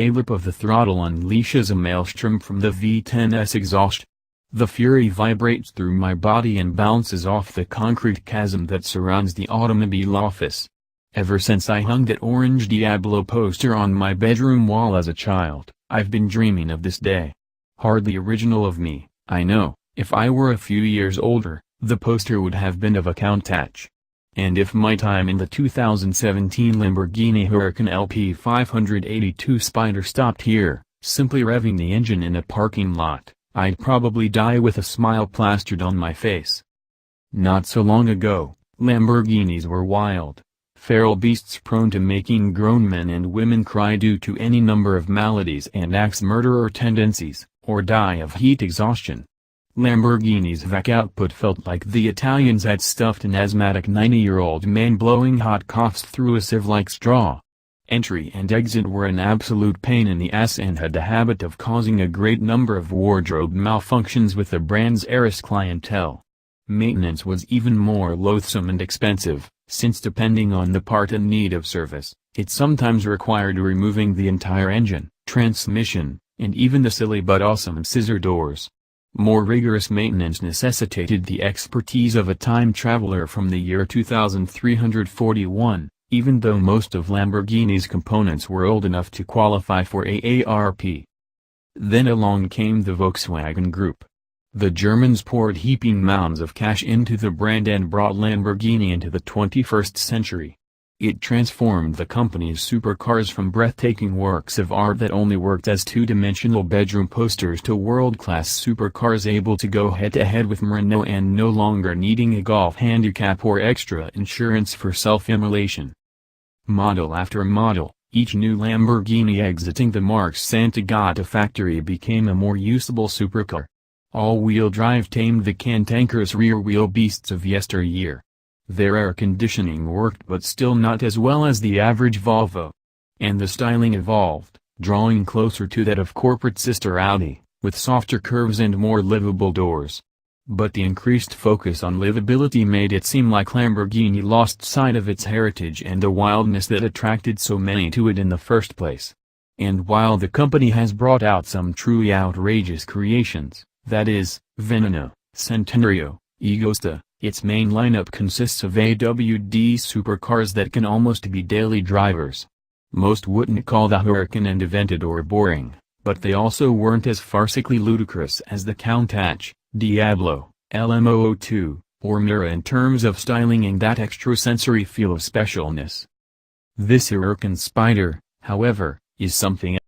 Ablip of the throttle unleashes a maelstrom from the V10's exhaust. The fury vibrates through my body and bounces off the concrete chasm that surrounds the automobile office. Ever since I hung that orange Diablo poster on my bedroom wall as a child, I've been dreaming of this day. Hardly original of me, I know. If I were a few years older, the poster would have been of a Countach. And if my time in the 2017 Lamborghini Huracán LP580 Spyder stopped here, simply revving the engine in a parking lot, I'd probably die with a smile plastered on my face. Not so long ago, Lamborghinis were wild, feral beasts prone to making grown men and women cry due to any number of maladies and axe murderer tendencies, or die of heat exhaustion. Lamborghini's VAC output felt like the Italians had stuffed an asthmatic 90-year-old man blowing hot coughs through a sieve like straw. Entry and exit were an absolute pain in the ass and had the habit of causing a great number of wardrobe malfunctions with the brand's heiress clientele. Maintenance was even more loathsome and expensive, since depending on the part in need of service, it sometimes required removing the entire engine, transmission, and even the silly but awesome scissor doors. More rigorous maintenance necessitated the expertise of a time traveler from the year 2341, even though most of Lamborghini's components were old enough to qualify for AARP. Then along came the Volkswagen Group. The Germans poured heaping mounds of cash into the brand and brought Lamborghini into the 21st century. It transformed the company's supercars from breathtaking works of art that only worked as two-dimensional bedroom posters to world-class supercars able to go head-to-head with Renault and no longer needing a golf handicap or extra insurance for self-immolation. Model after model, each new Lamborghini exiting the Marx Sant'Agata factory became a more usable supercar. All-wheel drive tamed the cantankerous rear-wheel beasts of yesteryear. Their air conditioning worked but still not as well as the average Volvo. And the styling evolved, drawing closer to that of corporate sister Audi, with softer curves and more livable doors. But the increased focus on livability made it seem like Lamborghini lost sight of its heritage and the wildness that attracted so many to it in the first place. And while the company has brought out some truly outrageous creations, that is, Veneno, Centenario, Agosta, its main lineup consists of AWD supercars that can almost be daily drivers. Most wouldn't call the Huracán and Aventador boring, but they also weren't as farcically ludicrous as the Countach, Diablo, LM002, or Mira in terms of styling and that extrasensory feel of specialness. This Huracán Spyder, however, is something